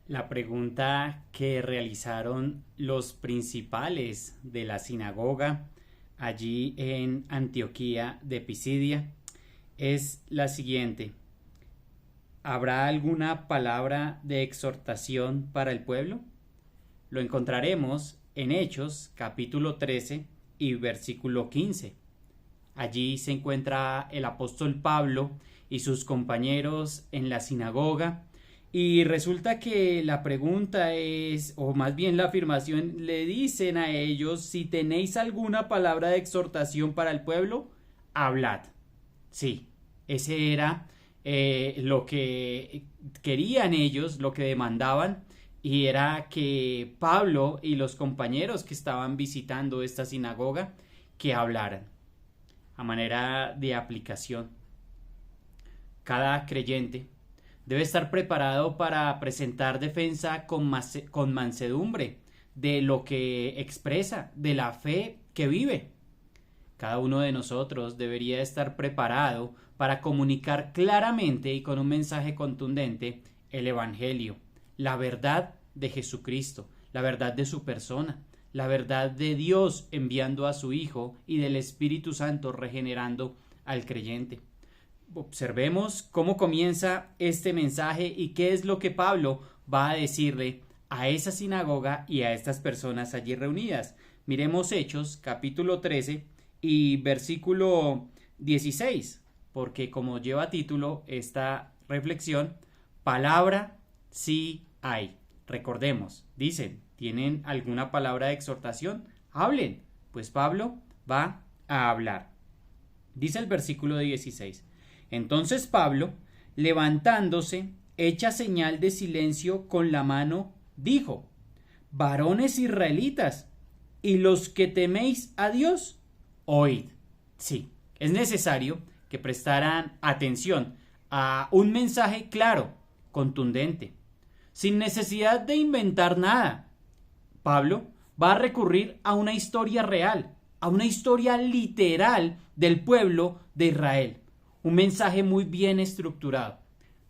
La pregunta que realizaron los principales de la sinagoga allí en Antioquía de Pisidia es la siguiente: ¿habrá alguna palabra de exhortación para el pueblo? Lo encontraremos en Hechos capítulo 13 y versículo 15. Allí se encuentra el apóstol Pablo y sus compañeros en la sinagoga, y resulta que la pregunta es, o más bien la afirmación, le dicen a ellos: si tenéis alguna palabra de exhortación para el pueblo, hablad. Sí, ese era lo que querían ellos, lo que demandaban, y era que Pablo y los compañeros que estaban visitando esta sinagoga que hablaran. A manera de aplicación, cada creyente debe estar preparado para presentar defensa con mansedumbre de lo que expresa, de la fe que vive. Cada uno de nosotros debería estar preparado para comunicar claramente y con un mensaje contundente el Evangelio, la verdad de Jesucristo, la verdad de su persona, la verdad de Dios enviando a su Hijo y del Espíritu Santo regenerando al creyente. Observemos cómo comienza este mensaje y qué es lo que Pablo va a decirle a esa sinagoga y a estas personas allí reunidas. Miremos Hechos capítulo 13 y versículo 16, porque como lleva título esta reflexión, palabra sí hay. Recordemos, dicen: ¿tienen alguna palabra de exhortación? Hablen. Pues Pablo va a hablar. Dice el versículo 16: entonces Pablo, levantándose, hecha señal de silencio con la mano, dijo: varones israelitas, y los que teméis a Dios, oíd. Sí, es necesario que prestaran atención a un mensaje claro, contundente, sin necesidad de inventar nada. Pablo va a recurrir a una historia real, a una historia literal del pueblo de Israel. Un mensaje muy bien estructurado.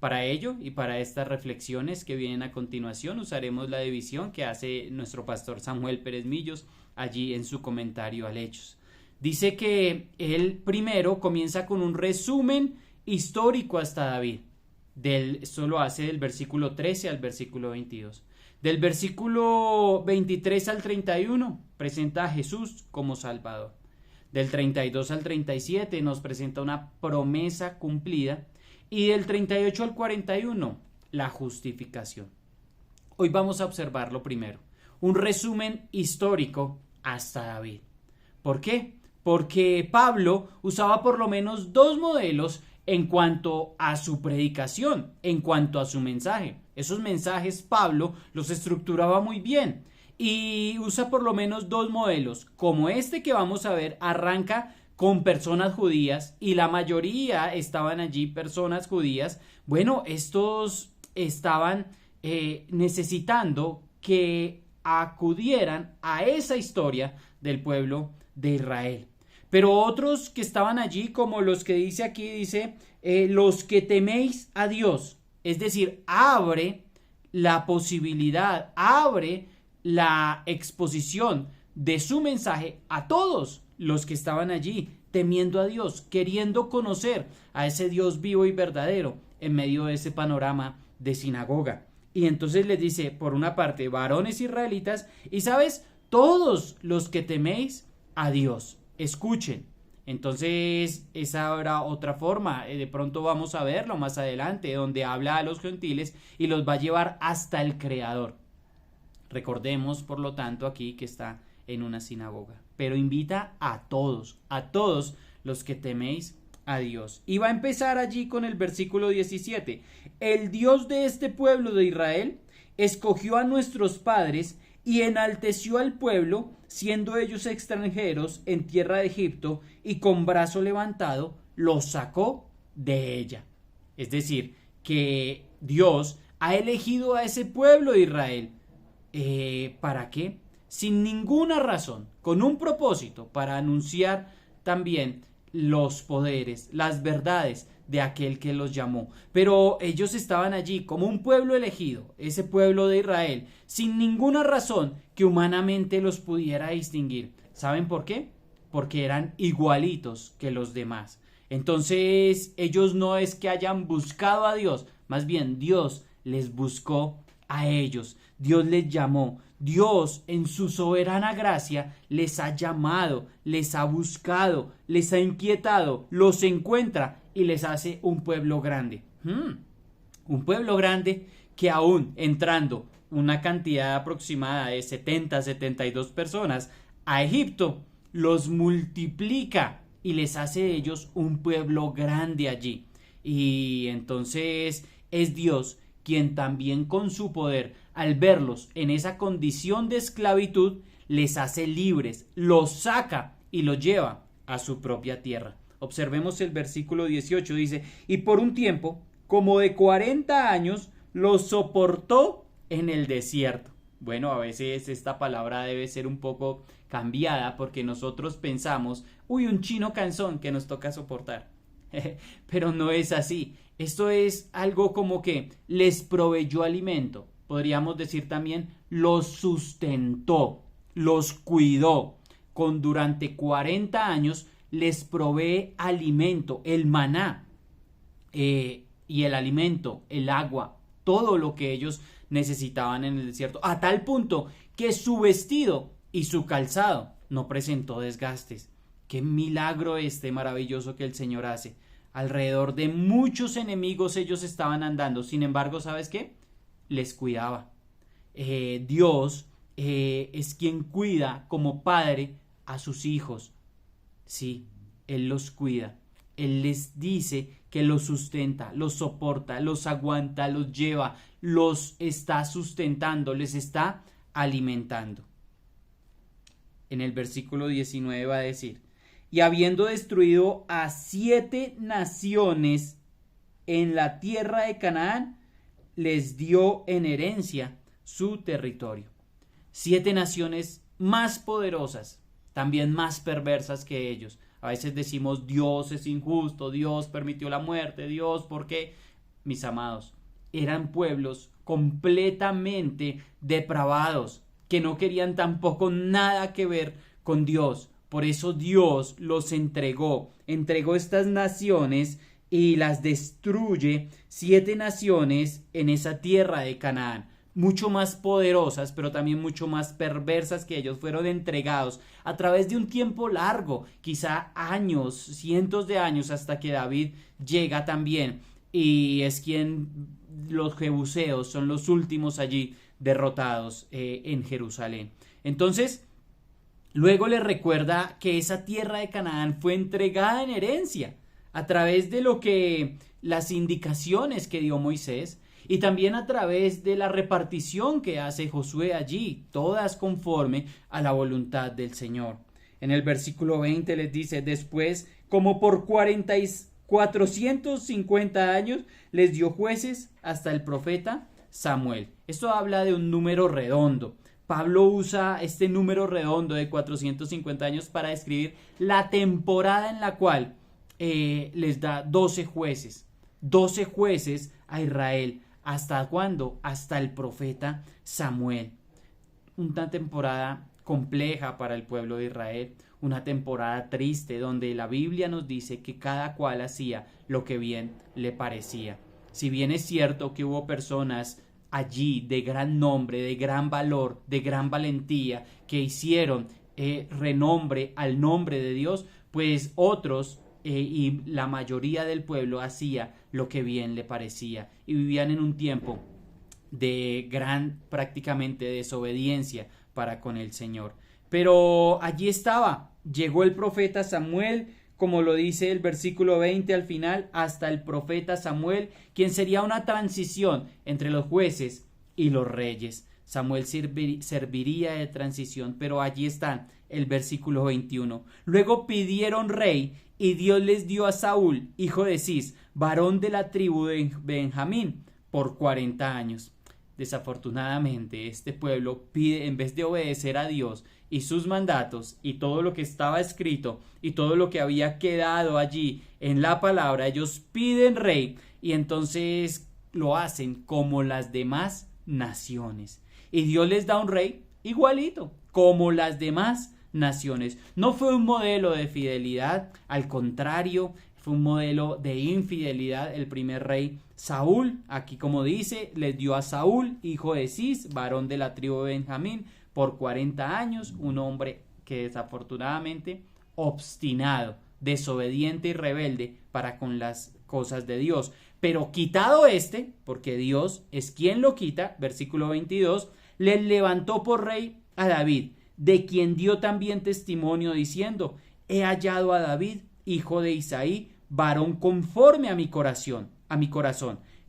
Para ello y para estas reflexiones que vienen a continuación usaremos la división que hace nuestro pastor Samuel Pérez Millos allí en su comentario al Hechos. Dice que él primero comienza con un resumen histórico hasta David. Esto lo hace del versículo 13 al versículo 22. Del versículo 23 al 31 presenta a Jesús como Salvador. Del 32 al 37 nos presenta una promesa cumplida, y del 38 al 41 la justificación. Hoy vamos a observar lo primero, un resumen histórico hasta David. ¿Por qué? Porque Pablo usaba por lo menos dos modelos en cuanto a su predicación, en cuanto a su mensaje. Esos mensajes Pablo los estructuraba muy bien y usa por lo menos dos modelos, como este que vamos a ver. Arranca con personas judías y la mayoría estaban allí personas judías. Bueno, estos estaban necesitando que acudieran a esa historia del pueblo de Israel. Pero otros que estaban allí, como los que dice aquí, dice los que teméis a Dios, es decir, abre la posibilidad, abre la exposición de su mensaje a todos los que estaban allí, temiendo a Dios, queriendo conocer a ese Dios vivo y verdadero en medio de ese panorama de sinagoga. Y entonces les dice, por una parte, varones israelitas, y sabes, todos los que teméis a Dios, escuchen. Entonces esa era otra forma, de pronto vamos a verlo más adelante, donde habla a los gentiles y los va a llevar hasta el Creador. Recordemos, por lo tanto, aquí que está en una sinagoga, pero invita a todos los que teméis a Dios. Y va a empezar allí con el versículo 17. El Dios de este pueblo de Israel escogió a nuestros padres y enalteció al pueblo, siendo ellos extranjeros en tierra de Egipto, y con brazo levantado los sacó de ella. Es decir, que Dios ha elegido a ese pueblo de Israel. ¿Para qué? Sin ninguna razón, con un propósito, para anunciar también los poderes, las verdades de aquel que los llamó. Pero ellos estaban allí como un pueblo elegido, ese pueblo de Israel, sin ninguna razón que humanamente los pudiera distinguir. ¿Saben por qué? Porque eran igualitos que los demás. Entonces ellos no es que hayan buscado a Dios, más bien Dios les buscó a ellos. Dios les llamó. Dios en su soberana gracia les ha llamado, les ha buscado, les ha inquietado, los encuentra y les hace un pueblo grande. Un pueblo grande que aún entrando una cantidad aproximada de 72 personas a Egipto, los multiplica y les hace de ellos un pueblo grande allí. Y entonces es Dios quien también con su poder, al verlos en esa condición de esclavitud, les hace libres, los saca y los lleva a su propia tierra. Observemos el versículo 18, dice, y por un tiempo, como de 40 años, los soportó en el desierto. Bueno, a veces esta palabra debe ser un poco cambiada porque nosotros pensamos, un chino cansón que nos toca soportar. Pero no es así. Esto es algo como que les proveyó alimento. Podríamos decir también los sustentó, los cuidó. Durante 40 años les provee alimento, el maná y el alimento, el agua, todo lo que ellos necesitaban en el desierto, a tal punto que su vestido y su calzado no presentó desgastes. Qué milagro maravilloso que el Señor hace. Alrededor de muchos enemigos ellos estaban andando, sin embargo, ¿sabes qué? Les cuidaba. Dios es quien cuida como padre a sus hijos. Sí, Él los cuida. Él les dice que los sustenta, los soporta, los aguanta, los lleva, los está sustentando, les está alimentando. En el versículo 19 va a decir, y habiendo destruido a 7 naciones en la tierra de Canaán, les dio en herencia su territorio. 7 naciones más poderosas, también más perversas que ellos. A veces decimos Dios es injusto, Dios permitió la muerte, Dios, ¿por qué? Mis amados, eran pueblos completamente depravados, que no querían tampoco nada que ver con Dios. Por eso Dios los entregó estas naciones y las destruye, 7 naciones en esa tierra de Canaán, mucho más poderosas, pero también mucho más perversas que ellos. Fueron entregados a través de un tiempo largo, quizá años, cientos de años, hasta que David llega también y es quien los jebuseos son los últimos allí derrotados en Jerusalén. Entonces, luego le recuerda que esa tierra de Canaán fue entregada en herencia a través de lo que las indicaciones que dio Moisés y también a través de la repartición que hace Josué allí, todas conforme a la voluntad del Señor. En el versículo 20 les dice, después, como por 450 años, les dio jueces hasta el profeta Samuel. Esto habla de un número redondo. Pablo usa este número redondo de 450 años para describir la temporada en la cual les da 12 jueces a Israel. ¿Hasta cuándo? Hasta el profeta Samuel. Una temporada compleja para el pueblo de Israel, una temporada triste donde la Biblia nos dice que cada cual hacía lo que bien le parecía. Si bien es cierto que hubo personas allí de gran nombre, de gran valor, de gran valentía, que hicieron renombre al nombre de Dios, pues otros y la mayoría del pueblo hacía lo que bien le parecía y vivían en un tiempo de gran prácticamente desobediencia para con el Señor. Pero allí estaba, llegó el profeta Samuel, como lo dice el versículo 20 al final, hasta el profeta Samuel, quien sería una transición entre los jueces y los reyes. Samuel serviría de transición, pero allí está el versículo 21. Luego pidieron rey y Dios les dio a Saúl, hijo de Cis, varón de la tribu de Benjamín, por 40 años. Desafortunadamente, este pueblo pide, en vez de obedecer a Dios y sus mandatos y todo lo que estaba escrito y todo lo que había quedado allí en la palabra, ellos piden rey y entonces lo hacen como las demás naciones. Y Dios les da un rey igualito, como las demás naciones. No fue un modelo de fidelidad, al contrario, fue un modelo de infidelidad. El primer rey Saúl, aquí como dice, les dio a Saúl, hijo de Cis, varón de la tribu de Benjamín, por 40 años, un hombre que desafortunadamente obstinado, desobediente y rebelde para con las cosas de Dios. Pero quitado este, porque Dios es quien lo quita, versículo 22, les levantó por rey a David, de quien dio también testimonio diciendo: he hallado a David, hijo de Isaí, varón conforme a mi corazón,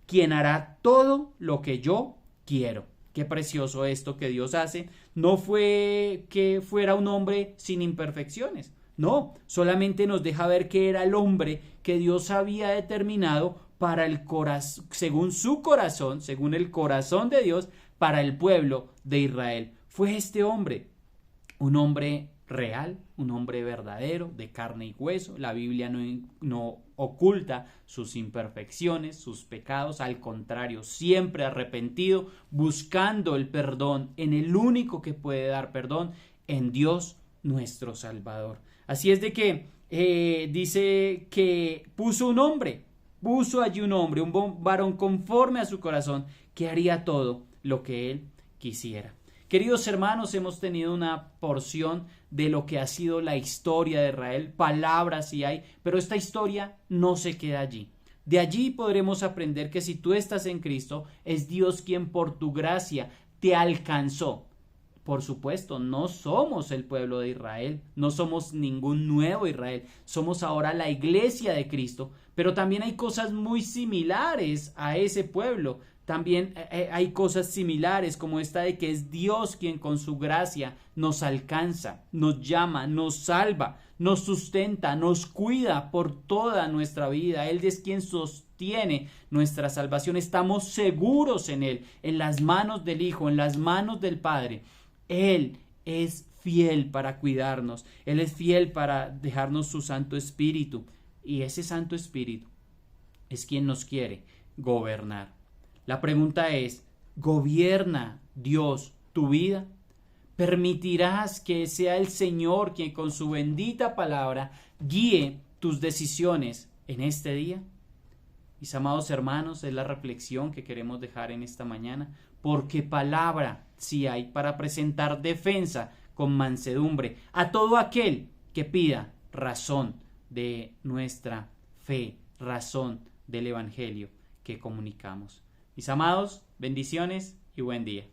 quien hará todo lo que yo quiero. Qué precioso esto que Dios hace. No fue que fuera un hombre sin imperfecciones. No, solamente nos deja ver que era el hombre que Dios había determinado para el corazón, según su corazón, según el corazón de Dios, para el pueblo de Israel. Fue este hombre, un hombre real, un hombre verdadero, de carne y hueso. La Biblia no oculta sus imperfecciones, sus pecados, al contrario, siempre arrepentido, buscando el perdón en el único que puede dar perdón, en Dios nuestro Salvador. Así es de que dice que puso allí un hombre, un varón conforme a su corazón, que haría todo lo que él quisiera. Queridos hermanos, hemos tenido una porción de lo que ha sido la historia de Israel, palabras sí hay, pero esta historia no se queda allí. De allí podremos aprender que si tú estás en Cristo, es Dios quien por tu gracia te alcanzó. Por supuesto, no somos el pueblo de Israel, no somos ningún nuevo Israel, somos ahora la iglesia de Cristo, pero también hay cosas muy similares a ese pueblo. También hay cosas similares como esta de que es Dios quien con su gracia nos alcanza, nos llama, nos salva, nos sustenta, nos cuida por toda nuestra vida. Él es quien sostiene nuestra salvación. Estamos seguros en Él, en las manos del Hijo, en las manos del Padre. Él es fiel para cuidarnos. Él es fiel para dejarnos su Santo Espíritu. Y ese Santo Espíritu es quien nos quiere gobernar. La pregunta es, ¿gobierna Dios tu vida? ¿Permitirás que sea el Señor quien con su bendita palabra guíe tus decisiones en este día? Mis amados hermanos, es la reflexión que queremos dejar en esta mañana, porque palabra sí hay para presentar defensa con mansedumbre a todo aquel que pida razón de nuestra fe, razón del Evangelio que comunicamos. Mis amados, bendiciones y buen día.